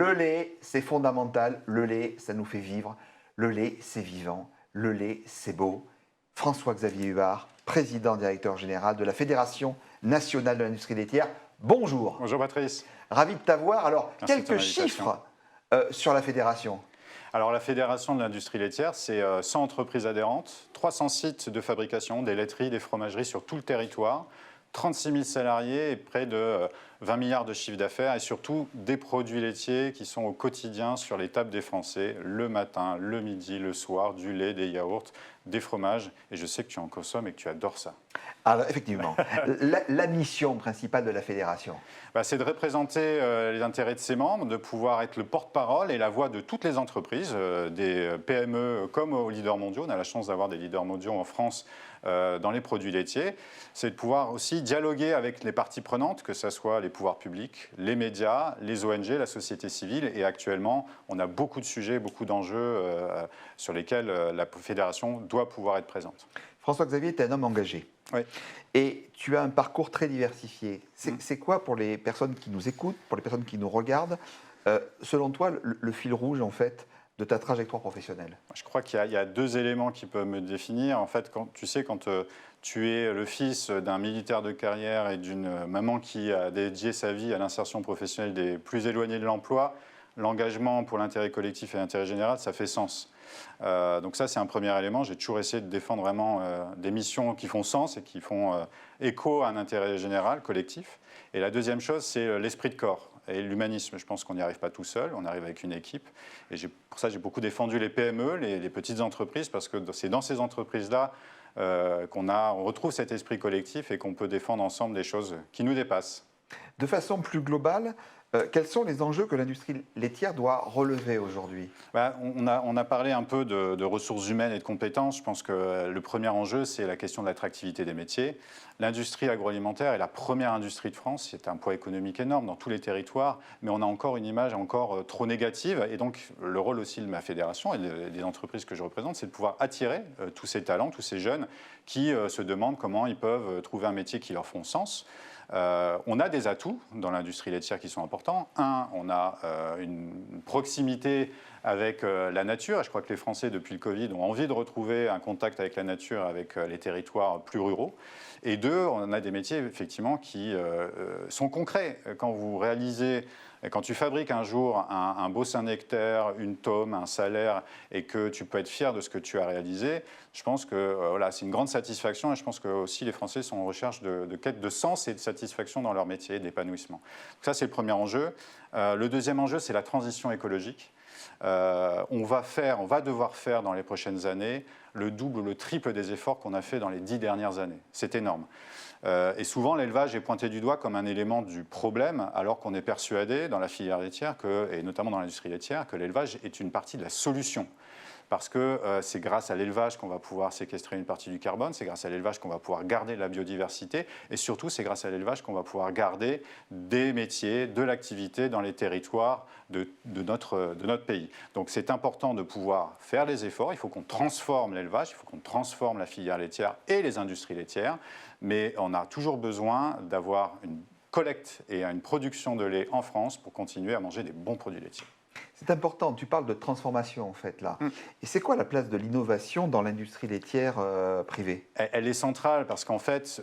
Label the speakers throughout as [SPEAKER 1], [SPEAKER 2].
[SPEAKER 1] Le lait, c'est fondamental. Le lait, ça nous fait vivre. Le lait, c'est vivant. Le lait, c'est beau. François-Xavier Huard, président directeur général de la Fédération nationale de l'industrie laitière. Bonjour.
[SPEAKER 2] Bonjour Patrice.
[SPEAKER 1] Ravi de t'avoir. Alors,
[SPEAKER 2] Merci de ton
[SPEAKER 1] quelques
[SPEAKER 2] invitation.
[SPEAKER 1] chiffres sur la fédération.
[SPEAKER 2] Alors la Fédération de l'industrie laitière, c'est 100 entreprises adhérentes, 300 sites de fabrication, des laiteries, des fromageries sur tout le territoire, 36 000 salariés et près de 20 milliards de chiffre d'affaires et surtout des produits laitiers qui sont au quotidien sur les tables des Français, le matin, le midi, le soir, du lait, des yaourts, des fromages. Et je sais que tu en consommes et que tu adores ça.
[SPEAKER 1] Alors, effectivement, la mission principale de la fédération,
[SPEAKER 2] C'est de représenter les intérêts de ses membres, de pouvoir être le porte-parole et la voix de toutes les entreprises, des PME comme aux leaders mondiaux. On a la chance d'avoir des leaders mondiaux en France dans les produits laitiers. C'est de pouvoir aussi dialoguer avec les parties prenantes, que ce soit les pouvoirs publics, les médias, les ONG, la société civile. Et actuellement, on a beaucoup de sujets, beaucoup d'enjeux sur lesquels la fédération doit pouvoir être présente.
[SPEAKER 1] François-Xavier, tu es un homme engagé.
[SPEAKER 2] Oui.
[SPEAKER 1] Et tu as un parcours très diversifié. C'est quoi pour les personnes qui nous écoutent, pour les personnes qui nous regardent, selon toi, le fil rouge en fait de ta trajectoire professionnelle?
[SPEAKER 2] Je crois qu'il y a deux éléments qui peuvent me définir. En fait, quand tu es le fils d'un militaire de carrière et d'une maman qui a dédié sa vie à l'insertion professionnelle des plus éloignés de l'emploi, l'engagement pour l'intérêt collectif et l'intérêt général, ça fait sens. Donc ça, c'est un premier élément. J'ai toujours essayé de défendre vraiment des missions qui font sens et qui font écho à un intérêt général, collectif. Et la deuxième chose, c'est l'esprit de corps et l'humanisme. Je pense qu'on n'y arrive pas tout seul, on arrive avec une équipe. Et pour ça, j'ai beaucoup défendu les PME, les petites entreprises, parce que c'est dans ces entreprises-là qu'on retrouve cet esprit collectif et qu'on peut défendre ensemble des choses qui nous dépassent.
[SPEAKER 1] De façon plus globale, quels sont les enjeux que l'industrie laitière doit relever aujourd'hui?
[SPEAKER 2] On a parlé un peu de ressources humaines et de compétences. Je pense que le premier enjeu, c'est la question de l'attractivité des métiers. L'industrie agroalimentaire est la première industrie de France. C'est un poids économique énorme dans tous les territoires, mais on a encore une image encore trop négative. Et donc, le rôle aussi de ma fédération et des entreprises que je représente, c'est de pouvoir attirer tous ces talents, tous ces jeunes qui se demandent comment ils peuvent trouver un métier qui leur font sens. On a des atouts dans l'industrie laitière qui sont importants. On a une proximité avec la nature. Et je crois que les Français, depuis le Covid, ont envie de retrouver un contact avec la nature, avec les territoires plus ruraux. Et deux, on a des métiers, effectivement, qui sont concrets. Quand tu fabriques un jour un beau Saint-Nectaire, une tome, un salaire, et que tu peux être fier de ce que tu as réalisé, je pense que c'est une grande satisfaction. Et je pense que aussi les Français sont en recherche de quête de sens et de satisfaction dans leur métier, d'épanouissement. Donc ça, c'est le premier enjeu. Le deuxième enjeu, c'est la transition écologique. On va devoir faire dans les prochaines années le double ou le triple des efforts qu'on a fait dans les 10 dernières années. C'est énorme. Et souvent, l'élevage est pointé du doigt comme un élément du problème, alors qu'on est persuadé dans la filière laitière, et notamment dans l'industrie laitière, que l'élevage est une partie de la solution. Parce que c'est grâce à l'élevage qu'on va pouvoir séquestrer une partie du carbone, c'est grâce à l'élevage qu'on va pouvoir garder la biodiversité, et surtout c'est grâce à l'élevage qu'on va pouvoir garder des métiers, de l'activité dans les territoires de notre pays. Donc c'est important de pouvoir faire les efforts, il faut qu'on transforme l'élevage, il faut qu'on transforme la filière laitière et les industries laitières, mais on a toujours besoin d'avoir une collecte et une production de lait en France pour continuer à manger des bons produits laitiers.
[SPEAKER 1] C'est important, tu parles de transformation en fait là. Et c'est quoi la place de l'innovation dans l'industrie laitière privée?
[SPEAKER 2] Elle est centrale parce qu'en fait,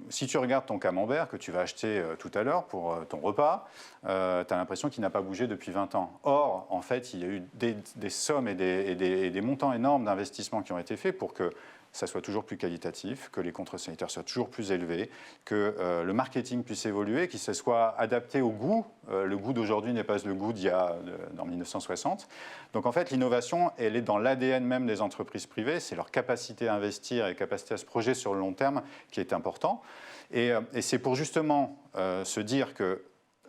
[SPEAKER 2] si tu regardes ton camembert que tu vas acheter tout à l'heure pour ton repas, tu as l'impression qu'il n'a pas bougé depuis 20 ans. Or, en fait, il y a eu des sommes et des montants énormes d'investissements qui ont été faits pour que ça soit toujours plus qualitatif, que les contrôles sanitaires soient toujours plus élevés, que le marketing puisse évoluer, qu'il se soit adapté au goût. Le goût d'aujourd'hui n'est pas le goût dans 1960. Donc en fait, l'innovation, elle est dans l'ADN même des entreprises privées. C'est leur capacité à investir et capacité à se projeter sur le long terme qui est important. Et c'est pour justement se dire que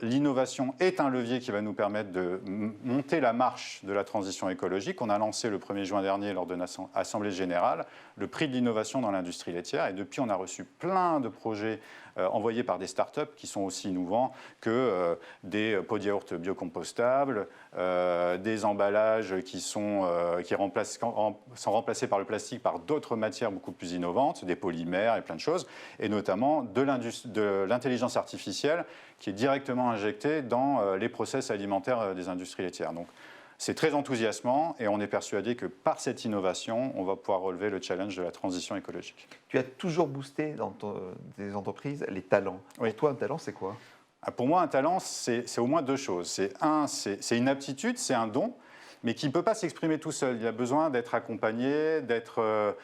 [SPEAKER 2] l'innovation est un levier qui va nous permettre de monter la marche de la transition écologique. On a lancé le 1er juin dernier, lors de notre Assemblée générale, le prix de l'innovation dans l'industrie laitière. Et depuis, on a reçu plein de projets envoyés par des startups qui sont aussi innovants que des pots de yaourt biocompostables, des emballages qui sont remplacés par le plastique par d'autres matières beaucoup plus innovantes, des polymères et plein de choses, et notamment de l'intelligence artificielle qui est directement injectés dans les process alimentaires des industries laitières. Donc, c'est très enthousiasmant et on est persuadé que par cette innovation, on va pouvoir relever le challenge de la transition écologique.
[SPEAKER 1] Tu as toujours boosté dans tes entreprises les talents.
[SPEAKER 2] Oui.
[SPEAKER 1] Pour toi, un talent, c'est quoi?
[SPEAKER 2] Pour moi, un talent, c'est au moins deux choses. C'est une aptitude, c'est un don, mais qui ne peut pas s'exprimer tout seul. Il a besoin d'être accompagné, d'être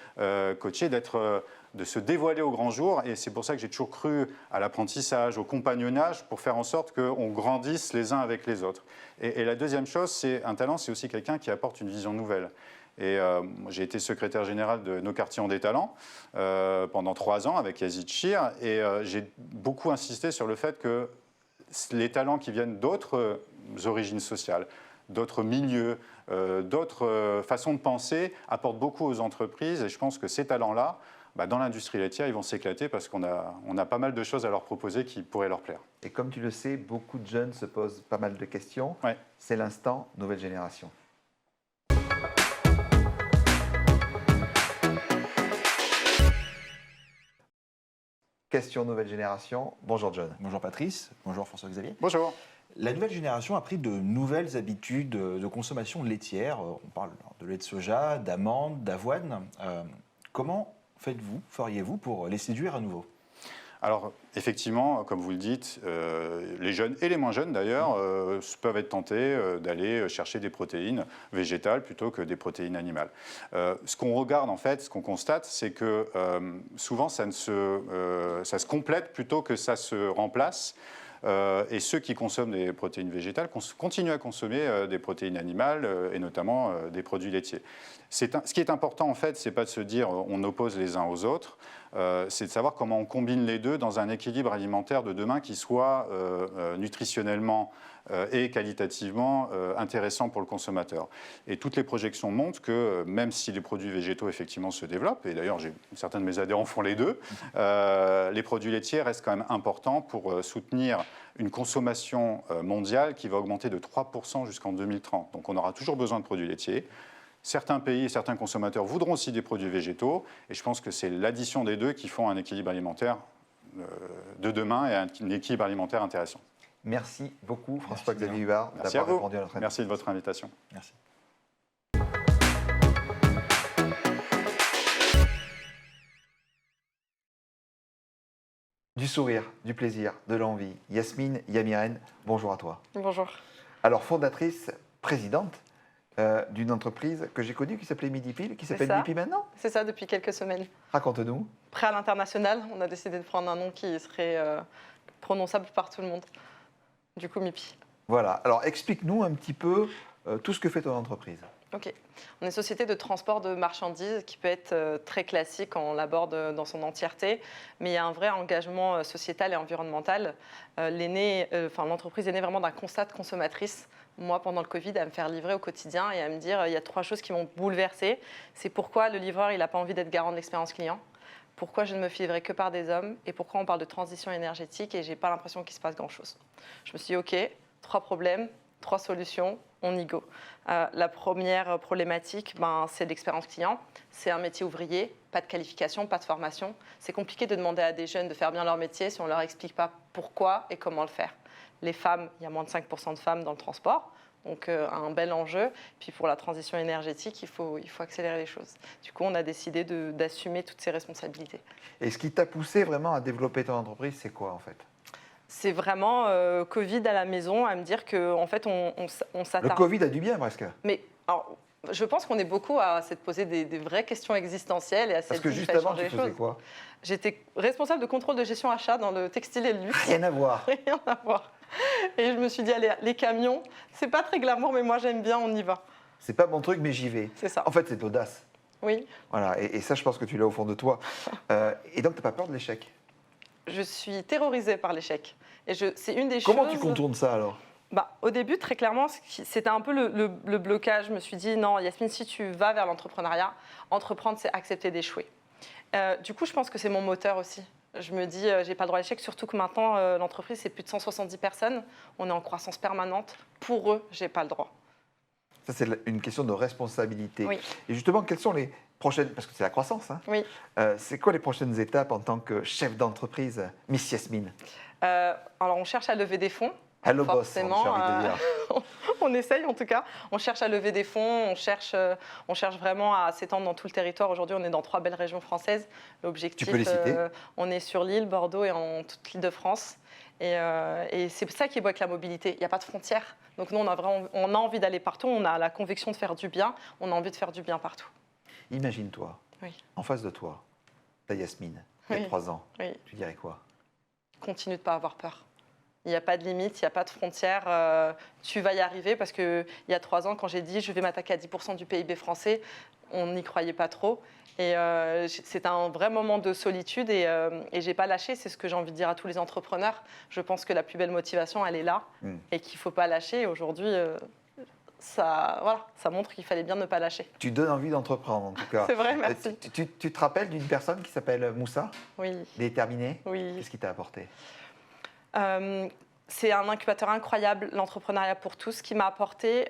[SPEAKER 2] coaché, de se dévoiler au grand jour. Et c'est pour ça que j'ai toujours cru à l'apprentissage, au compagnonnage, pour faire en sorte qu'on grandisse les uns avec les autres. Et la deuxième chose, c'est un talent, c'est aussi quelqu'un qui apporte une vision nouvelle. Et j'ai été secrétaire général de Nos Quartiers ont des talents pendant 3 ans avec Yazid Chir. Et j'ai beaucoup insisté sur le fait que les talents qui viennent d'autres origines sociales, d'autres milieux, d'autres façons de penser apportent beaucoup aux entreprises. Et je pense que ces talents-là, dans l'industrie laitière, ils vont s'éclater parce qu'on a pas mal de choses à leur proposer qui pourraient leur plaire.
[SPEAKER 1] Et comme tu le sais, beaucoup de jeunes se posent pas mal de questions.
[SPEAKER 2] Ouais.
[SPEAKER 1] C'est l'instant nouvelle génération. Question nouvelle génération. Bonjour John.
[SPEAKER 3] Bonjour Patrice, bonjour François-Xavier.
[SPEAKER 2] Bonjour.
[SPEAKER 3] La nouvelle génération a pris de nouvelles habitudes de consommation laitière. On parle de lait de soja, d'amandes, d'avoine. Comment feriez-vous pour les séduire à nouveau?
[SPEAKER 2] Alors, effectivement, comme vous le dites, les jeunes et les moins jeunes d'ailleurs peuvent être tentés d'aller chercher des protéines végétales plutôt que des protéines animales. Ce qu'on regarde en fait, ce qu'on constate, c'est que souvent ça se complète plutôt que ça se remplace. Et ceux qui consomment des protéines végétales continuent à consommer des protéines animales et notamment des produits laitiers. Ce qui est important en fait, c'est pas de se dire on oppose les uns aux autres, c'est de savoir comment on combine les deux dans un équilibre alimentaire de demain qui soit nutritionnellement et qualitativement intéressant pour le consommateur. Et toutes les projections montrent que même si les produits végétaux effectivement se développent, et d'ailleurs certains de mes adhérents font les deux, les produits laitiers restent quand même importants pour soutenir une consommation mondiale qui va augmenter de 3% jusqu'en 2030. Donc on aura toujours besoin de produits laitiers. Certains pays et certains consommateurs voudront aussi des produits végétaux, et je pense que c'est l'addition des deux qui font un équilibre alimentaire de demain et un équilibre alimentaire intéressant.
[SPEAKER 1] Merci beaucoup François-Xavier Huard d'avoir répondu à notre invitation.
[SPEAKER 2] Merci de votre invitation.
[SPEAKER 3] Merci.
[SPEAKER 1] Du sourire, du plaisir, de l'envie. Yasmine Yamiren, bonjour à toi.
[SPEAKER 4] Bonjour.
[SPEAKER 1] Alors fondatrice, présidente d'une entreprise que j'ai connue qui s'appelait Midi Pile, qui s'appelle Mipi maintenant.
[SPEAKER 4] C'est ça, depuis quelques semaines.
[SPEAKER 1] Raconte-nous.
[SPEAKER 4] Prêt à l'international, on a décidé de prendre un nom qui serait prononçable par tout le monde. Du coup, Mipi.
[SPEAKER 1] Voilà, alors explique-nous un petit peu tout ce que fait ton entreprise.
[SPEAKER 4] Ok. On est une société de transport de marchandises qui peut être très classique quand on l'aborde dans son entièreté, mais il y a un vrai engagement sociétal et environnemental. L'entreprise est née vraiment d'un constat de consommatrice. Moi, pendant le Covid, à me faire livrer au quotidien et à me dire il y a 3 choses qui m'ont bouleversée. C'est pourquoi le livreur il n'a pas envie d'être garant de l'expérience client, pourquoi je ne me fie livrer que par des hommes et pourquoi on parle de transition énergétique et je n'ai pas l'impression qu'il se passe grand-chose. Je me suis dit ok, 3 problèmes, 3 solutions, on y go. La première problématique, c'est l'expérience client. C'est un métier ouvrier, pas de qualification, pas de formation. C'est compliqué de demander à des jeunes de faire bien leur métier si on ne leur explique pas pourquoi et comment le faire. Les femmes, il y a moins de 5% de femmes dans le transport, donc un bel enjeu. Puis pour la transition énergétique, il faut accélérer les choses. Du coup, on a décidé d'assumer toutes ces responsabilités.
[SPEAKER 1] Et ce qui t'a poussé vraiment à développer ton entreprise, c'est quoi en fait?
[SPEAKER 4] C'est vraiment Covid à la maison, à me dire qu'en fait, on s'attarde.
[SPEAKER 1] Le Covid a du bien presque.
[SPEAKER 4] Mais alors, je pense qu'on est beaucoup à se poser des vraies questions existentielles et à
[SPEAKER 1] Parce que justement, tu faisais quoi?
[SPEAKER 4] J'étais responsable de contrôle de gestion achat dans le textile et le luxe.
[SPEAKER 1] Rien à voir.
[SPEAKER 4] Rien à voir. Et je me suis dit, allez, les camions, c'est pas très glamour, mais moi j'aime bien, on y va.
[SPEAKER 1] C'est pas mon truc, mais j'y vais.
[SPEAKER 4] C'est ça.
[SPEAKER 1] En fait, c'est de l'audace.
[SPEAKER 4] Oui.
[SPEAKER 1] Voilà, et ça, je pense que tu l'as au fond de toi. Et donc, tu n'as pas peur de l'échec?
[SPEAKER 4] Je suis terrorisée par l'échec. Et c'est une des
[SPEAKER 1] Comment
[SPEAKER 4] choses...
[SPEAKER 1] tu contournes ça alors?
[SPEAKER 4] Au début, très clairement, c'était un peu le blocage. Je me suis dit, non, Yasmine, si tu vas vers l'entrepreneuriat, entreprendre, c'est accepter d'échouer. Du coup, je pense que c'est mon moteur aussi. Je me dis, j'ai pas le droit à l'échec, surtout que maintenant, l'entreprise, c'est plus de 170 personnes. On est en croissance permanente. Pour eux, j'ai pas le droit.
[SPEAKER 1] Ça, c'est une question de responsabilité.
[SPEAKER 4] Oui.
[SPEAKER 1] Et justement, quelles sont les prochaines... Parce que c'est la croissance, hein.
[SPEAKER 4] Oui.
[SPEAKER 1] C'est quoi les prochaines étapes en tant que chef d'entreprise, Miss Yasmine?
[SPEAKER 4] Alors, on cherche à lever des fonds.
[SPEAKER 1] Hello boss, j'ai
[SPEAKER 4] forcément,
[SPEAKER 1] envie de dire.
[SPEAKER 4] on essaye en tout cas. On cherche à lever des fonds, on cherche vraiment à s'étendre dans tout le territoire. Aujourd'hui, on est dans 3 belles régions françaises. L'objectif,
[SPEAKER 1] Tu peux les citer
[SPEAKER 4] on est sur l'île, Bordeaux et en toute l'Île-de-France. Et c'est ça qui est beau avec la mobilité. Il n'y a pas de frontières. Donc nous, on a envie d'aller partout. On a la conviction de faire du bien. On a envie de faire du bien partout.
[SPEAKER 1] Imagine-toi,
[SPEAKER 4] Oui.
[SPEAKER 1] en face de toi, la Yasmine, il y a
[SPEAKER 4] Oui.
[SPEAKER 1] 3 ans.
[SPEAKER 4] Oui.
[SPEAKER 1] Tu dirais quoi?
[SPEAKER 4] Continue de ne pas avoir peur. Il n'y a pas de limite, il n'y a pas de frontières. Tu vas y arriver parce qu'il y a 3 ans, quand j'ai dit je vais m'attaquer à 10% du PIB français, on n'y croyait pas trop. Et c'est un vrai moment de solitude et je n'ai pas lâché. C'est ce que j'ai envie de dire à tous les entrepreneurs. Je pense que la plus belle motivation, elle est là et qu'il ne faut pas lâcher. Aujourd'hui, ça montre qu'il fallait bien ne pas lâcher.
[SPEAKER 1] Tu donnes envie d'entreprendre, en tout cas.
[SPEAKER 4] C'est vrai, merci.
[SPEAKER 1] Tu te rappelles d'une personne qui s'appelle Moussa,
[SPEAKER 4] Oui,
[SPEAKER 1] déterminée?
[SPEAKER 4] oui.
[SPEAKER 1] Qu'est-ce qui t'a apporté?
[SPEAKER 4] C'est un incubateur incroyable, l'entrepreneuriat pour tous. Ce qui m'a apporté,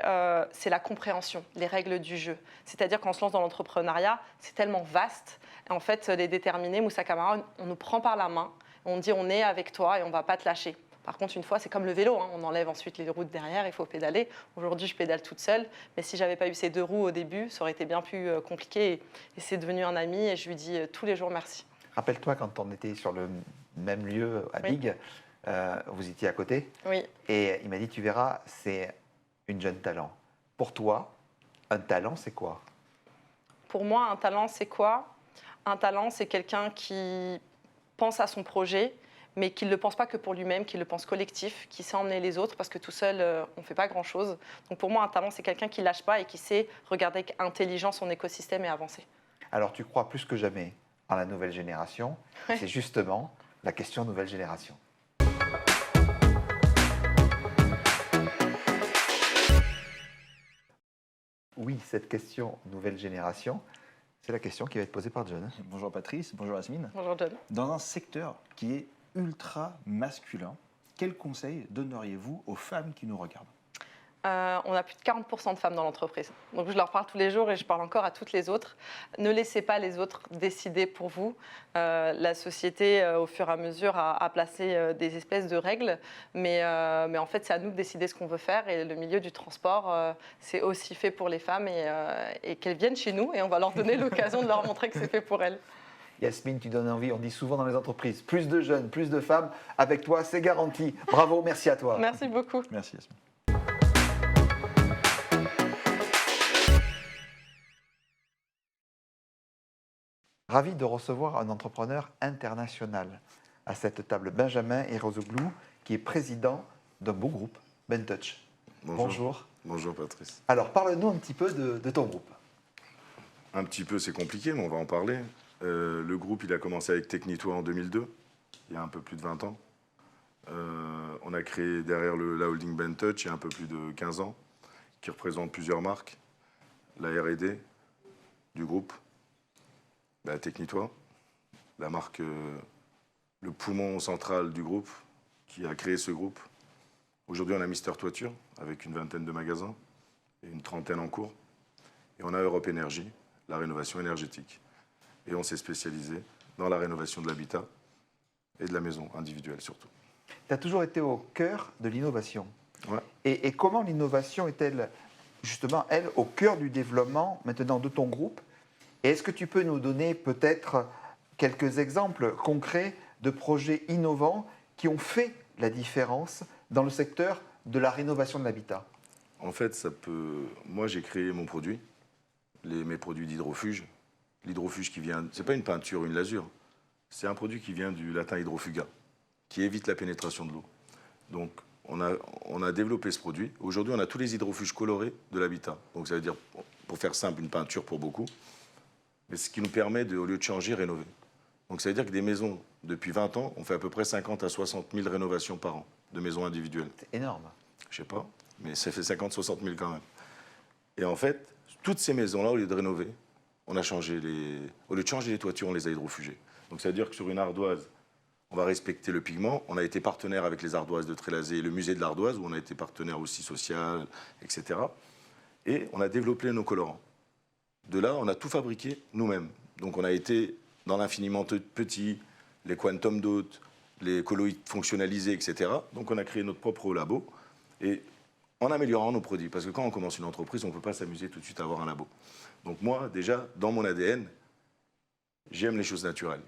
[SPEAKER 4] c'est la compréhension, les règles du jeu. C'est-à-dire quand on se lance dans l'entrepreneuriat, c'est tellement vaste. Et en fait, les déterminés, Moussa Camara, on nous prend par la main, on dit on est avec toi et on ne va pas te lâcher. Par contre, une fois, c'est comme le vélo, on enlève ensuite les roues de derrière, il faut pédaler. Aujourd'hui, je pédale toute seule, mais si je n'avais pas eu ces 2 roues au début, ça aurait été bien plus compliqué. Et c'est devenu un ami et je lui dis tous les jours merci.
[SPEAKER 1] Rappelle-toi quand on était sur le même lieu à
[SPEAKER 4] Oui.
[SPEAKER 1] Big, vous étiez à côté,
[SPEAKER 4] Oui.
[SPEAKER 1] et il m'a dit, tu verras, c'est une jeune talent. Pour toi, un talent, c'est quoi?
[SPEAKER 4] Pour moi, un talent, c'est quoi? Un talent, c'est quelqu'un qui pense à son projet, mais qui ne le pense pas que pour lui-même, qui le pense collectif, qui sait emmener les autres, parce que tout seul, on ne fait pas grand-chose. Donc pour moi, un talent, c'est quelqu'un qui ne lâche pas et qui sait regarder avec intelligence son écosystème et avancer.
[SPEAKER 1] Alors, tu crois plus que jamais en la nouvelle génération.
[SPEAKER 4] Ouais.
[SPEAKER 1] C'est justement la question nouvelle génération. Oui, cette question nouvelle génération, c'est la question qui va être posée par John.
[SPEAKER 3] Bonjour Patrice, bonjour Yasmine.
[SPEAKER 4] Bonjour John.
[SPEAKER 3] Dans un secteur qui est ultra masculin, quels conseils donneriez-vous aux femmes qui nous regardent?
[SPEAKER 4] On a plus de 40% de femmes dans l'entreprise. Donc je leur parle tous les jours et je parle encore à toutes les autres. Ne laissez pas les autres décider pour vous. La société, au fur et à mesure, a placé des espèces de règles, mais en fait, c'est à nous de décider ce qu'on veut faire. Et le milieu du transport, c'est aussi fait pour les femmes et qu'elles viennent chez nous et on va leur donner l'occasion de leur montrer que c'est fait pour elles.
[SPEAKER 1] Yasmine, tu donnes envie, on dit souvent dans les entreprises, plus de jeunes, plus de femmes, avec toi, c'est garanti. Bravo, merci à toi.
[SPEAKER 4] Merci beaucoup.
[SPEAKER 3] Merci Yasmine.
[SPEAKER 1] Ravi de recevoir un entrepreneur international à cette table, Benjamin Erozoglou, qui est président d'un beau groupe, Bentouch. Bonjour.
[SPEAKER 5] Bonjour Patrice.
[SPEAKER 1] Alors, parle-nous un petit peu de ton groupe.
[SPEAKER 5] Un petit peu, c'est compliqué, mais on va en parler. Le groupe, il a commencé avec Technitois en 2002, il y a un peu plus de 20 ans. On a créé derrière la holding Bentouch il y a un peu plus de 15 ans, qui représente plusieurs marques. La R&D du groupe, la Technitois, la marque, le poumon central du groupe, qui a créé ce groupe. Aujourd'hui, on a Mister Toiture, avec une 20aine de magasins et une 30aine en cours. Et on a Europe Énergie, la rénovation énergétique. Et on s'est spécialisé dans la rénovation de l'habitat et de la maison individuelle surtout.
[SPEAKER 1] Tu as toujours été au cœur de l'innovation.
[SPEAKER 5] Ouais.
[SPEAKER 1] Et comment l'innovation est-elle, justement, elle, au cœur du développement maintenant de ton groupe? Et est-ce que tu peux nous donner peut-être quelques exemples concrets de projets innovants qui ont fait la différence dans le secteur de la rénovation de l'habitat?
[SPEAKER 5] En fait, moi, j'ai créé mon produit, mes produits d'hydrofuge. L'hydrofuge qui vient, c'est pas une peinture, une lasure. C'est un produit qui vient du latin hydrofuga, qui évite la pénétration de l'eau. Donc, on a développé ce produit. Aujourd'hui, on a tous les hydrofuges colorés de l'habitat. Donc, ça veut dire, pour faire simple, une peinture pour beaucoup. Mais ce qui nous permet, au lieu de changer, rénover. Donc, ça veut dire que des maisons, depuis 20 ans, on fait à peu près 50 à 60 000 rénovations par an de maisons individuelles.
[SPEAKER 1] C'est énorme.
[SPEAKER 5] Je sais pas, mais ça fait 50-60 000 quand même. Et en fait, toutes ces maisons-là, au lieu de rénover, au lieu de changer les toitures, on les a hydrofugées. Donc ça veut dire que sur une ardoise, on va respecter le pigment. On a été partenaire avec les ardoises de Trélazé et le musée de l'ardoise, où on a été partenaire aussi social, etc. Et on a développé nos colorants. De là, on a tout fabriqué nous-mêmes. Donc on a été dans l'infiniment petit, les quantum d'hôtes, les colloïdes fonctionnalisés, etc. Donc on a créé notre propre labo, et en améliorant nos produits. Parce que quand on commence une entreprise, on ne peut pas s'amuser tout de suite à avoir un labo. Donc moi, déjà, dans mon ADN, j'aime les choses naturelles.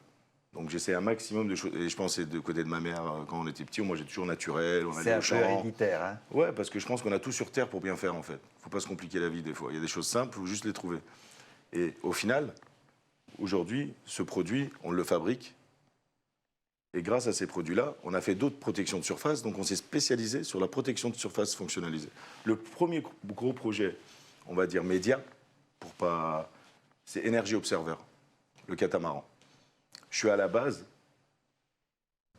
[SPEAKER 5] Donc j'essaie un maximum de choses. Et je pense que c'est de côté de ma mère, quand on était petit, moi j'étais toujours naturel, on
[SPEAKER 1] C'est
[SPEAKER 5] allait
[SPEAKER 1] un
[SPEAKER 5] au
[SPEAKER 1] peu
[SPEAKER 5] champ.
[SPEAKER 1] héréditaire. Hein.
[SPEAKER 5] Ouais, parce que je pense qu'on a tout sur Terre pour bien faire, en fait. Il ne faut pas se compliquer la vie des fois. Il y a des choses simples, il faut juste les trouver. Et au final, aujourd'hui, ce produit, on le fabrique. Et grâce à ces produits-là, on a fait d'autres protections de surface. Donc on s'est spécialisé sur la protection de surface fonctionnalisée. Le premier gros projet, on va dire média, pour pas, c'est Energy Observer, le catamaran. Je suis à la base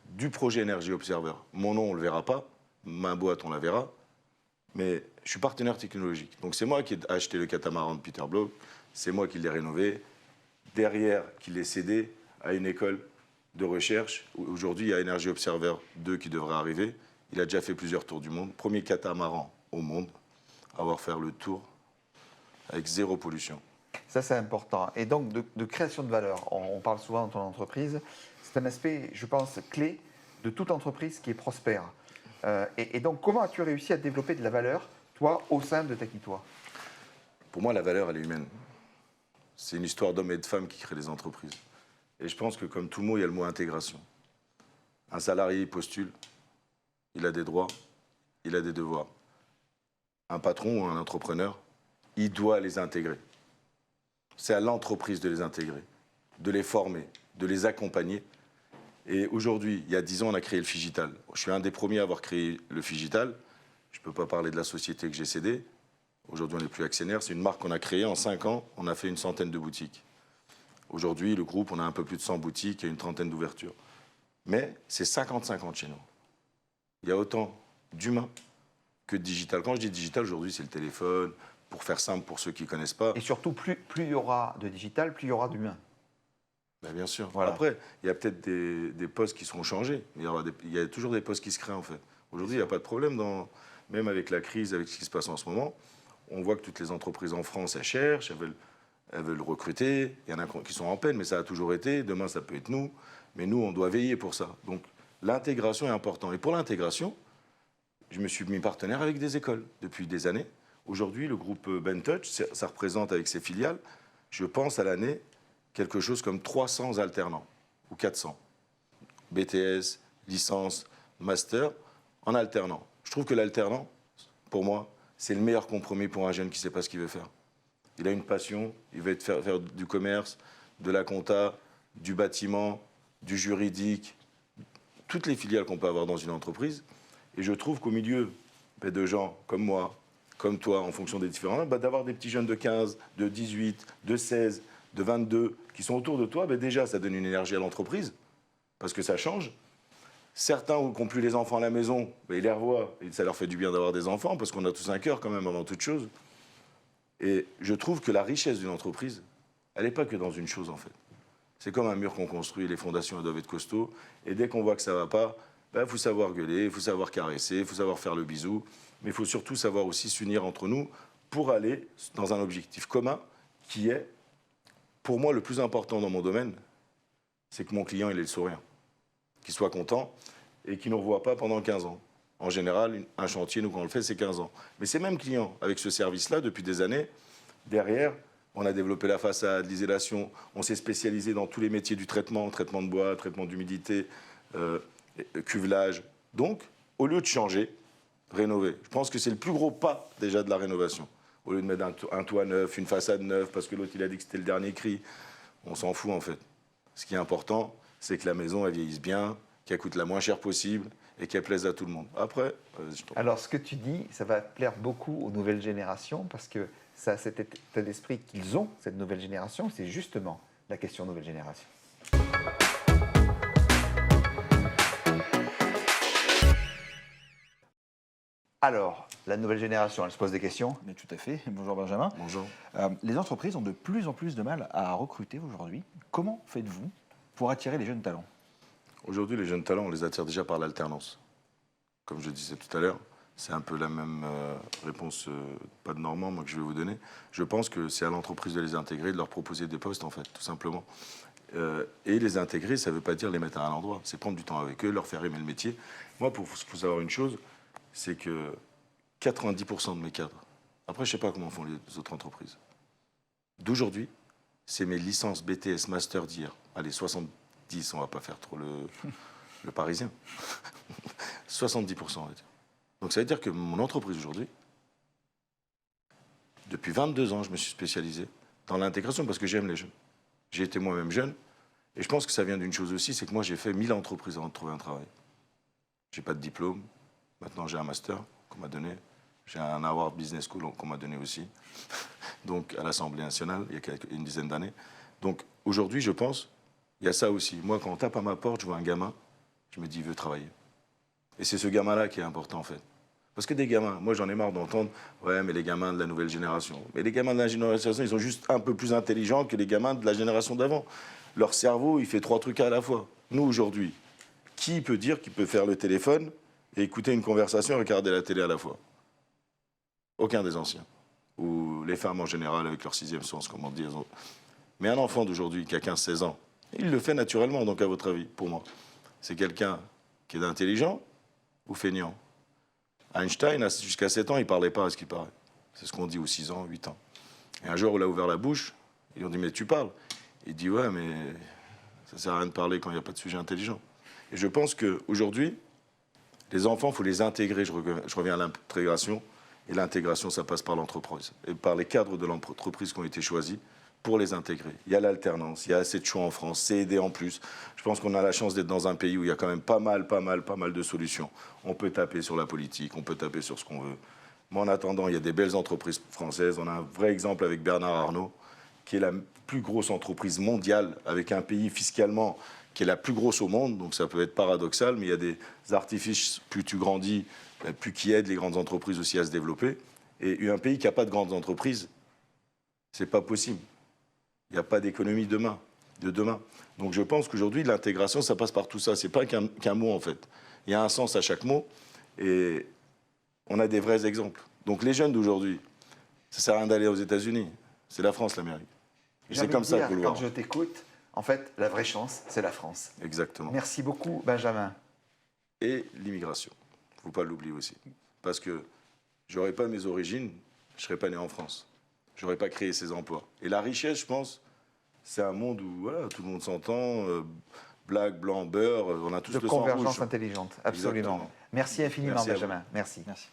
[SPEAKER 5] du projet Energy Observer. Mon nom, on ne le verra pas. Ma boîte, on la verra. Mais je suis partenaire technologique. Donc c'est moi qui ai acheté le catamaran de Peter Block. C'est moi qui l'ai rénové. Derrière, qui l'ai cédé à une école de recherche. Aujourd'hui, il y a Energy Observer 2 qui devrait arriver. Il a déjà fait plusieurs tours du monde. Premier catamaran au monde à avoir fait le tour avec 0 pollution.
[SPEAKER 1] Ça, c'est important. Et donc, de création de valeur, on parle souvent dans ton entreprise. C'est un aspect, je pense, clé de toute entreprise qui est prospère. Et donc, comment as-tu réussi à développer de la valeur, toi, au sein de Technitois?
[SPEAKER 5] Pour moi, la valeur, elle est humaine. C'est une histoire d'hommes et de femmes qui créent des entreprises. Et je pense que, comme tout mot, il y a le mot intégration. Un salarié postule, il a des droits, il a des devoirs. Un patron ou un entrepreneur, il doit les intégrer. C'est à l'entreprise de les intégrer, de les former, de les accompagner. Et aujourd'hui, il y a 10 ans, on a créé le Figital. Je suis un des premiers à avoir créé le Figital. Je ne peux pas parler de la société que j'ai cédée. Aujourd'hui, on n'est plus actionnaire. C'est une marque qu'on a créée. En 5 ans, on a fait une centaine de boutiques. Aujourd'hui, le groupe, on a un peu plus de 100 boutiques et une trentaine d'ouvertures. Mais c'est 50-50 chez nous. Il y a autant d'humains que de digital. Quand je dis digital, aujourd'hui, c'est le téléphone, pour faire simple pour ceux qui ne connaissent pas.
[SPEAKER 1] Et surtout, plus il y aura de digital, plus il y aura d'humain.
[SPEAKER 5] Ben, bien sûr.
[SPEAKER 1] Voilà.
[SPEAKER 5] Après, il y a peut-être des postes qui seront changés, mais il y a toujours des postes qui se créent, en fait. Aujourd'hui, il n'y a pas de problème, même avec la crise, avec ce qui se passe en ce moment. On voit que toutes les entreprises en France, elles cherchent, elles veulent recruter. Il y en a qui sont en peine, mais ça a toujours été. Demain, ça peut être nous. Mais nous, on doit veiller pour ça. Donc, l'intégration est importante. Et pour l'intégration, je me suis mis partenaire avec des écoles depuis des années. Aujourd'hui, le groupe BenTouch, ça représente avec ses filiales, je pense à l'année, quelque chose comme 300 alternants, ou 400. BTS, licence, master, en alternant. Je trouve que l'alternant, pour moi, c'est le meilleur compromis pour un jeune qui ne sait pas ce qu'il veut faire. Il a une passion, il veut faire du commerce, de la compta, du bâtiment, du juridique, toutes les filiales qu'on peut avoir dans une entreprise. Et je trouve qu'au milieu de gens comme moi, comme toi, en fonction des différents, d'avoir des petits jeunes de 15, de 18, de 16, de 22, qui sont autour de toi, déjà, ça donne une énergie à l'entreprise, parce que ça change. Certains qui n'ont plus les enfants à la maison, ils les revoient, et ça leur fait du bien d'avoir des enfants, parce qu'on a tous un cœur quand même avant toute chose. Et je trouve que la richesse d'une entreprise, elle n'est pas que dans une chose, en fait. C'est comme un mur qu'on construit, les fondations elles doivent être costauds, et dès qu'on voit que ça ne va pas, il faut savoir gueuler, il faut savoir caresser, il faut savoir faire le bisou, mais il faut surtout savoir aussi s'unir entre nous pour aller dans un objectif commun qui est, pour moi, le plus important dans mon domaine, c'est que mon client il ait le sourire, qu'il soit content et qu'il ne nous revoie pas pendant 15 ans. En général, un chantier, nous, quand on le fait, c'est 15 ans. Mais ces mêmes clients, avec ce service-là, depuis des années, derrière, on a développé la façade, l'isolation, on s'est spécialisé dans tous les métiers du traitement de bois, traitement d'humidité, cuvelage. Donc, au lieu de changer, rénover. Je pense que c'est le plus gros pas déjà de la rénovation. Au lieu de mettre un toit neuf, une façade neuve, parce que l'autre il a dit que c'était le dernier cri, on s'en fout en fait. Ce qui est important, c'est que la maison elle vieillisse bien, qu'elle coûte la moins cher possible et qu'elle plaise à tout le monde. Après,
[SPEAKER 1] alors ce que tu dis, ça va plaire beaucoup aux nouvelles générations parce que ça, cet état d'esprit qu'ils ont, cette nouvelle génération, c'est justement la question nouvelle génération. Alors, la nouvelle génération, elle se pose des questions?
[SPEAKER 3] Mais tout à fait. Bonjour Benjamin.
[SPEAKER 5] bonjour.
[SPEAKER 3] Les entreprises ont de plus en plus de mal à recruter aujourd'hui. Comment faites-vous pour attirer les jeunes talents?
[SPEAKER 5] Aujourd'hui, les jeunes talents, on les attire déjà par l'alternance. Comme je disais tout à l'heure, c'est un peu la même réponse, pas de Normand, moi, que je vais vous donner. Je pense que c'est à l'entreprise de les intégrer, de leur proposer des postes, en fait, tout simplement. Et les intégrer, ça ne veut pas dire les mettre à un endroit. C'est prendre du temps avec eux, leur faire aimer le métier. Moi, pour vous savoir une chose, c'est que 90% de mes cadres, après, je ne sais pas comment font les autres entreprises, d'aujourd'hui, c'est mes licences BTS Master d'hier. Allez, 70, on ne va pas faire trop le parisien. 70%, on va dire. Donc ça veut dire que mon entreprise aujourd'hui, depuis 22 ans, je me suis spécialisé dans l'intégration parce que j'aime les jeunes. J'ai été moi-même jeune et je pense que ça vient d'une chose aussi, c'est que moi j'ai fait 1000 entreprises avant de trouver un travail. J'ai pas de diplôme, maintenant j'ai un master qu'on m'a donné, j'ai un Harvard Business School qu'on m'a donné aussi, donc à l'Assemblée nationale il y a une dizaine d'années. Donc aujourd'hui je pense, il y a ça aussi. Moi quand on tape à ma porte, je vois un gamin, je me dis il veut travailler. Et c'est ce gamin-là qui est important en fait. Parce que des gamins, moi j'en ai marre d'entendre « ouais, mais les gamins de la nouvelle génération ». Mais les gamins de la génération, ils sont juste un peu plus intelligents que les gamins de la génération d'avant. Leur cerveau, il fait 3 trucs à la fois. Nous, aujourd'hui, qui peut dire qu'il peut faire le téléphone et écouter une conversation et regarder la télé à la fois? Aucun des anciens. Ou les femmes en général avec leur 6e sens, comme on dit. Mais un enfant d'aujourd'hui qui a 15-16 ans, il le fait naturellement, donc à votre avis, pour moi. C'est quelqu'un qui est intelligent ou feignant? Einstein, jusqu'à 7 ans, il ne parlait pas à ce qu'il paraît. C'est ce qu'on dit aux 6 ans, 8 ans. Et un jour, il a ouvert la bouche, et on dit « mais tu parles ». Il dit « ouais, mais ça ne sert à rien de parler quand il n'y a pas de sujet intelligent ». Et je pense qu'aujourd'hui, les enfants, il faut les intégrer. Je reviens à l'intégration. Et l'intégration, ça passe par l'entreprise. Et par les cadres de l'entreprise qui ont été choisis pour les intégrer. Il y a l'alternance, il y a assez de choix en France, c'est aidé en plus. Je pense qu'on a la chance d'être dans un pays où il y a quand même pas mal de solutions. On peut taper sur la politique, on peut taper sur ce qu'on veut. Mais en attendant, il y a des belles entreprises françaises. On a un vrai exemple avec Bernard Arnault, qui est la plus grosse entreprise mondiale, avec un pays fiscalement qui est la plus grosse au monde. Donc ça peut être paradoxal, mais il y a des artifices, plus tu grandis, plus qui aident les grandes entreprises aussi à se développer. Et un pays qui n'a pas de grandes entreprises, c'est pas possible. Il n'y a pas d'économie de demain. Donc je pense qu'aujourd'hui, l'intégration, ça passe par tout ça. Ce n'est pas qu'un mot, en fait. Il y a un sens à chaque mot. Et on a des vrais exemples. Donc les jeunes d'aujourd'hui, ça ne sert à rien d'aller aux États-Unis. C'est la France, l'Amérique. Et c'est comme ça qu'il faut le voir.
[SPEAKER 1] Quand je t'écoute, en fait, la vraie chance, c'est la France.
[SPEAKER 5] Exactement.
[SPEAKER 1] Merci beaucoup, Benjamin.
[SPEAKER 5] Et l'immigration. Il ne faut pas l'oublier aussi. Parce que je n'aurais pas mes origines, je ne serais pas né en France. Je n'aurais pas créé ces emplois. Et la richesse, je pense, c'est un monde où voilà, tout le monde s'entend, black, blanc, beurre, on a tous le sang rouge.
[SPEAKER 1] De convergence intelligente, absolument.
[SPEAKER 5] Exactement.
[SPEAKER 1] Merci infiniment,
[SPEAKER 5] Merci à vous.
[SPEAKER 1] Benjamin. Merci.
[SPEAKER 3] Merci.